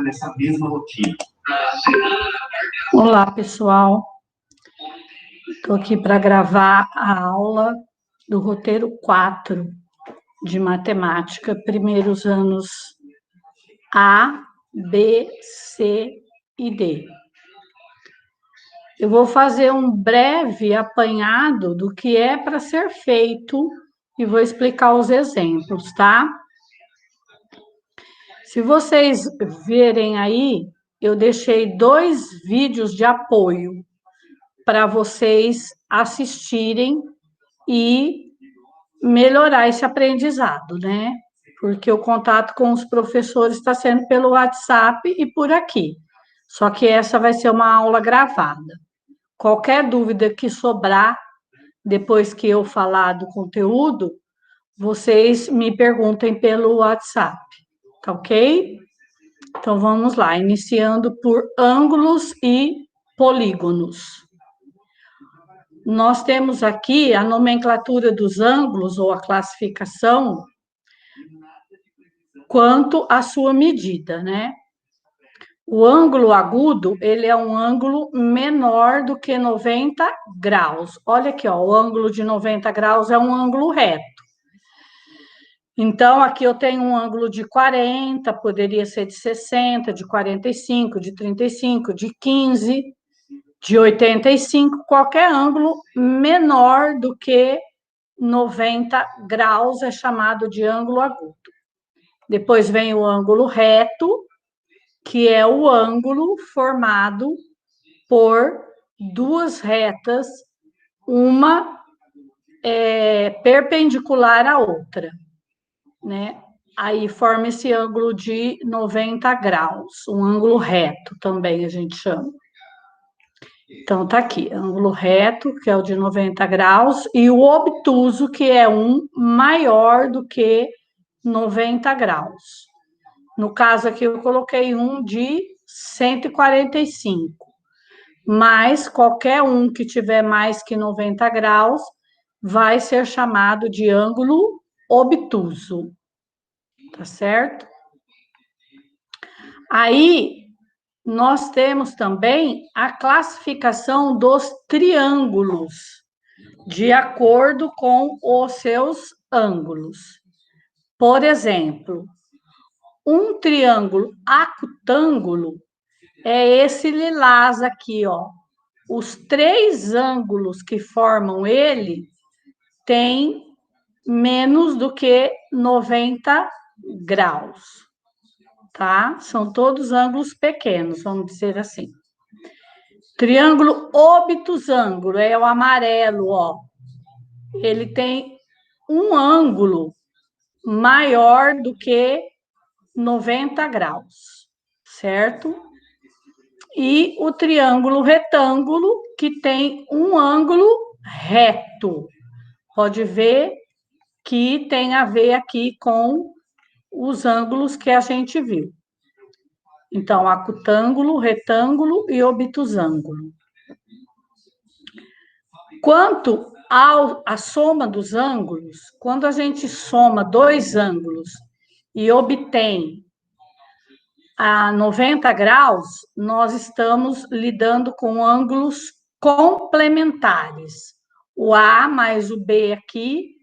nessa mesma rotina. Olá, pessoal. Estou aqui para gravar a aula do roteiro 4 de matemática, primeiros anos A, B, C e D. Eu vou fazer um breve apanhado do que é para ser feito e vou explicar os exemplos, tá? Se vocês verem aí, eu deixei 2 vídeos de apoio para vocês assistirem e melhorar esse aprendizado, né? Porque o contato com os professores está sendo pelo WhatsApp e por aqui. Só que essa vai ser uma aula gravada. Qualquer dúvida que sobrar, depois que eu falar do conteúdo, vocês me perguntem pelo WhatsApp, tá ok? Então, vamos lá, iniciando por ângulos e polígonos. Nós temos aqui a nomenclatura dos ângulos, ou a classificação, quanto à sua medida, né? O ângulo agudo, ele é um ângulo menor do que 90 graus. Olha aqui, ó, o ângulo de 90 graus é um ângulo reto. Então, aqui eu tenho um ângulo de 40, poderia ser de 60, de 45, de 35, de 15, de 85, qualquer ângulo menor do que 90 graus é chamado de ângulo agudo. Depois vem o ângulo reto, que é o ângulo formado por 2 retas, uma perpendicular à outra, né? Aí forma esse ângulo de 90 graus, um ângulo reto também a gente chama. Então, tá aqui, ângulo reto, que é o de 90 graus, e o obtuso, que é um maior do que 90 graus. No caso aqui, eu coloquei um de 145, mas qualquer um que tiver mais que 90 graus vai ser chamado de ângulo obtuso, tá certo? Aí, nós temos também a classificação dos triângulos, de acordo com os seus ângulos. Por exemplo, um triângulo acutângulo é esse lilás aqui, ó. Os 3 ângulos que formam ele têm menos do que 90 graus, tá? São todos ângulos pequenos, vamos dizer assim. Triângulo obtusângulo é o amarelo, ó. Ele tem um ângulo maior do que 90 graus, certo? E o triângulo retângulo, que tem um ângulo reto. Pode ver que tem a ver aqui com os ângulos que a gente viu. Então, acutângulo, retângulo e obtusângulo. Quanto à soma dos ângulos, quando a gente soma 2 ângulos e obtém a 90 graus, nós estamos lidando com ângulos complementares. O A mais o B aqui,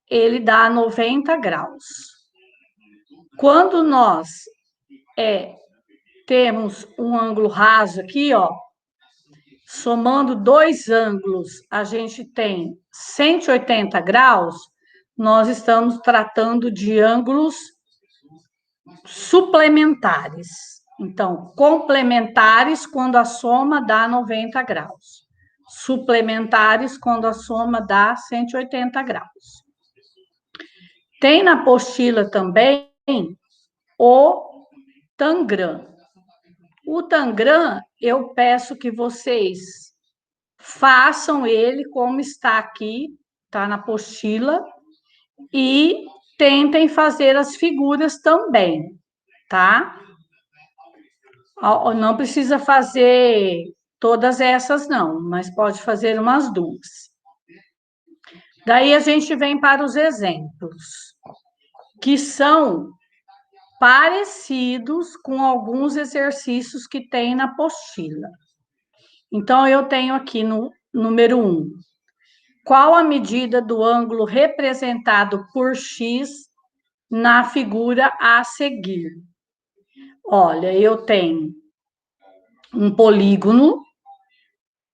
ele dá 90 graus. Quando nós temos um ângulo raso aqui, ó, somando 2 ângulos, a gente tem 180 graus, nós estamos tratando de ângulos suplementares. Então, complementares quando a soma dá 90 graus. Suplementares quando a soma dá 180 graus. Tem na apostila também o tangram. O tangram, eu peço que vocês façam ele como está aqui, está na apostila, e tentem fazer as figuras também, tá? Não precisa fazer todas essas, não, mas pode fazer umas 2. Daí a gente vem para os exemplos, que são parecidos com alguns exercícios que tem na apostila. Então, eu tenho aqui no número 1. Qual a medida do ângulo representado por X na figura a seguir? Olha, eu tenho um polígono,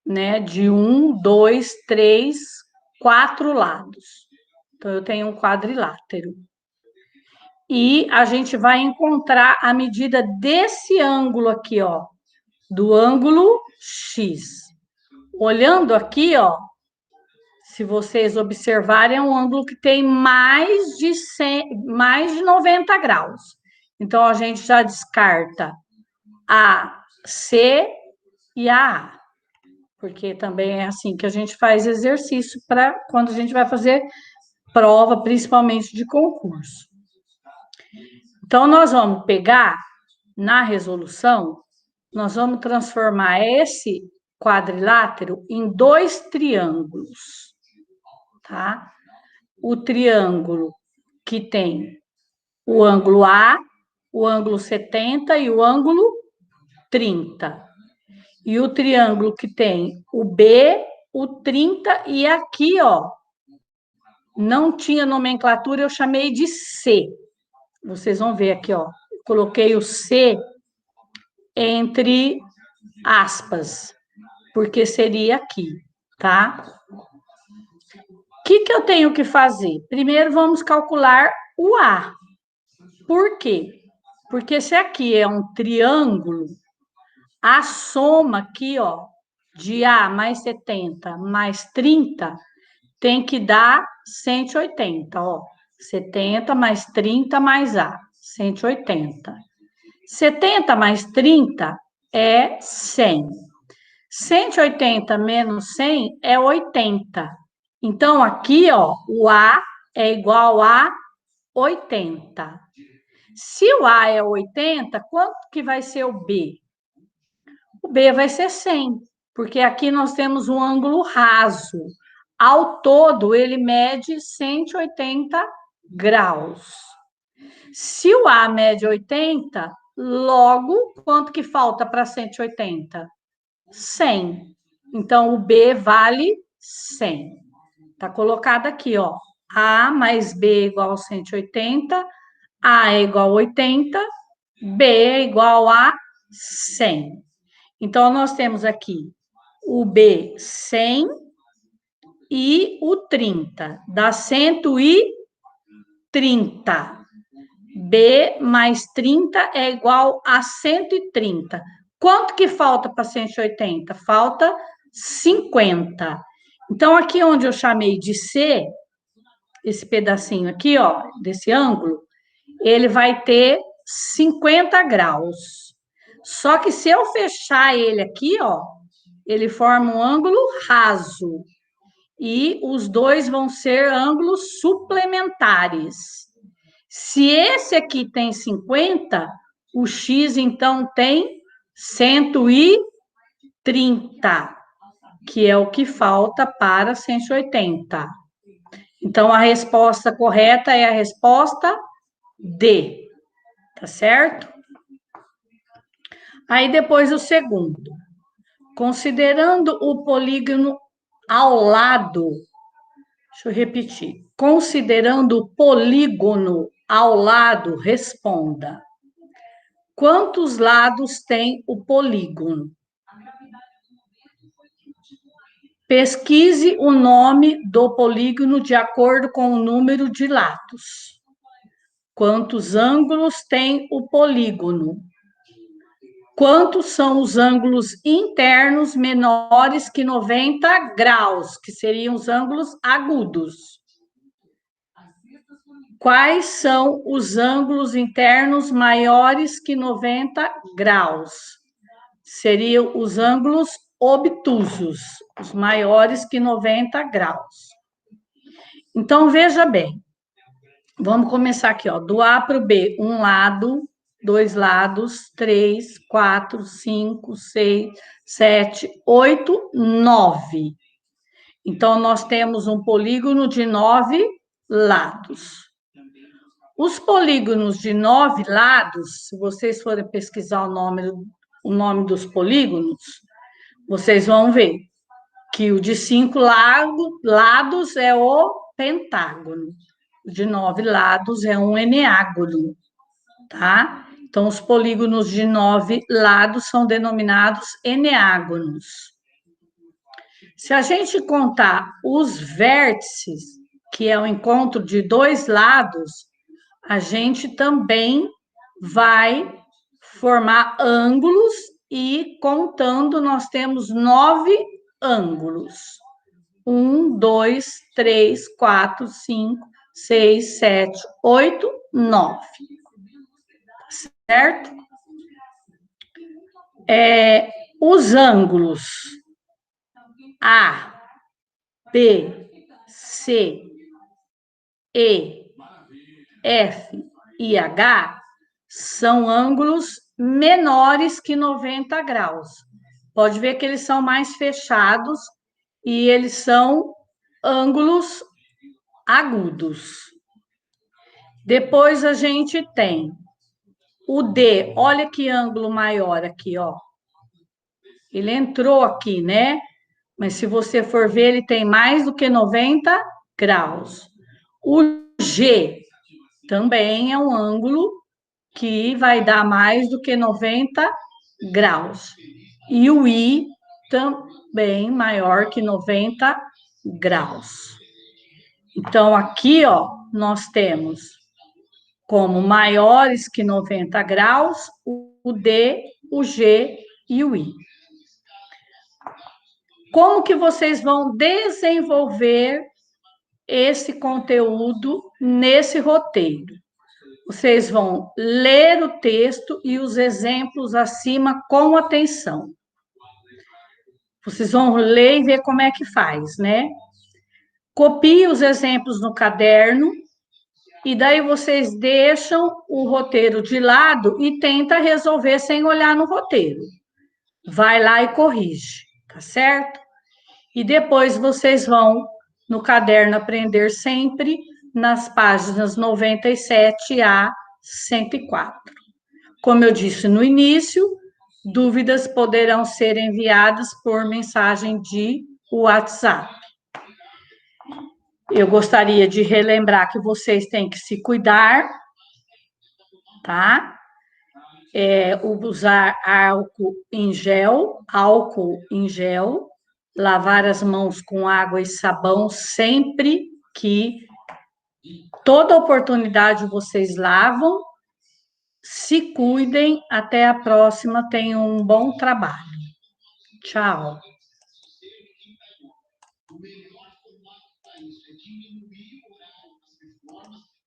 né, de 1, 2, 3, 4 lados. Então, eu tenho um quadrilátero. E a gente vai encontrar a medida desse ângulo aqui, ó, do ângulo X. Olhando aqui, ó, se vocês observarem, é um ângulo que tem mais de 90 graus. Então, a gente já descarta a C e a A, porque também é assim que a gente faz exercício para quando a gente vai fazer prova, principalmente de concurso. Então, nós vamos pegar na resolução, nós vamos transformar esse quadrilátero em 2 triângulos, tá? O triângulo que tem o ângulo A, o ângulo 70 e o ângulo 30. E o triângulo que tem o B, o 30 e aqui, ó, não tinha nomenclatura, eu chamei de C. Vocês vão ver aqui, ó, coloquei o C entre aspas, porque seria aqui, tá? O que eu tenho que fazer? Primeiro, vamos calcular o A. Por quê? Porque se aqui é um triângulo, a soma aqui, ó, de A mais 70 mais 30 tem que dar 180, ó. 70 mais 30 mais A, 180. 70 mais 30 é 100. 180 menos 100 é 80. Então, aqui, ó, o A é igual a 80. Se o A é 80, quanto que vai ser o B? O B vai ser 100, porque aqui nós temos um ângulo raso. Ao todo, ele mede 180 graus. Se o A mede 80, logo, quanto que falta para 180? 100. Então, o B vale 100. Está colocado aqui, ó. A mais B é igual a 180, A é igual a 80, B é igual a 100. Então, nós temos aqui o B 100 e o 30, dá 130. B mais 30 é igual a 130. Quanto que falta para 180? Falta 50. Então, aqui onde eu chamei de C, esse pedacinho aqui, ó, desse ângulo, ele vai ter 50 graus. Só que se eu fechar ele aqui, ó, ele forma um ângulo raso. E os dois vão ser ângulos suplementares. Se esse aqui tem 50, o X, então, tem 130, que é o que falta para 180. Então, a resposta correta é a resposta D, tá certo? Aí, depois, o segundo. Considerando o polígono ao lado, deixa eu repetir. Considerando o polígono ao lado, responda. Quantos lados tem o polígono? Pesquise o nome do polígono de acordo com o número de lados. Quantos ângulos tem o polígono? Quantos são os ângulos internos menores que 90 graus, que seriam os ângulos agudos? Quais são os ângulos internos maiores que 90 graus? Seriam os ângulos obtusos, os maiores que 90 graus. Então, veja bem. Vamos começar aqui, ó. Do A para o B, um lado, 2 lados, 3, 4, 5, 6, 7, 8, 9. Então, nós temos um polígono de 9 lados. Os polígonos de 9 lados, se vocês forem pesquisar o nome dos polígonos, vocês vão ver que o de 5 lados é o pentágono, o de 9 lados é um eneágono, tá? Então, os polígonos de 9 lados são denominados eneágonos. Se a gente contar os vértices, que é o encontro de 2 lados, a gente também vai formar ângulos e contando nós temos 9 ângulos. 1, 2, 3, 4, 5, 6, 7, 8, 9. Certo? Os ângulos A, B, C, E, F e H são ângulos menores que 90 graus. Pode ver que eles são mais fechados e eles são ângulos agudos. Depois a gente tem o D, olha que ângulo maior aqui, ó. Ele entrou aqui, né? Mas se você for ver, ele tem mais do que 90 graus. O G também é um ângulo que vai dar mais do que 90 graus. E o I também maior que 90 graus. Então, aqui, ó, nós temos como maiores que 90 graus o D, o G e o I. Como que vocês vão desenvolver esse conteúdo nesse roteiro? Vocês vão ler o texto e os exemplos acima com atenção. Vocês vão ler e ver como é que faz, né? Copie os exemplos no caderno e daí vocês deixam o roteiro de lado e tenta resolver sem olhar no roteiro. Vai lá e corrige, tá certo? E depois vocês vão no caderno Aprender Sempre, nas páginas 97 a 104. Como eu disse no início, dúvidas poderão ser enviadas por mensagem de WhatsApp. Eu gostaria de relembrar que vocês têm que se cuidar, tá? Usar álcool em gel, lavar as mãos com água e sabão sempre que toda oportunidade vocês lavam. Se cuidem, até a próxima, tenham um bom trabalho. Tchau.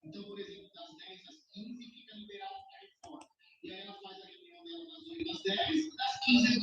Então, por exemplo, das 10 às 15 fica liberado para ir fora. E aí ela faz a reunião dela das 8 às 10, das 15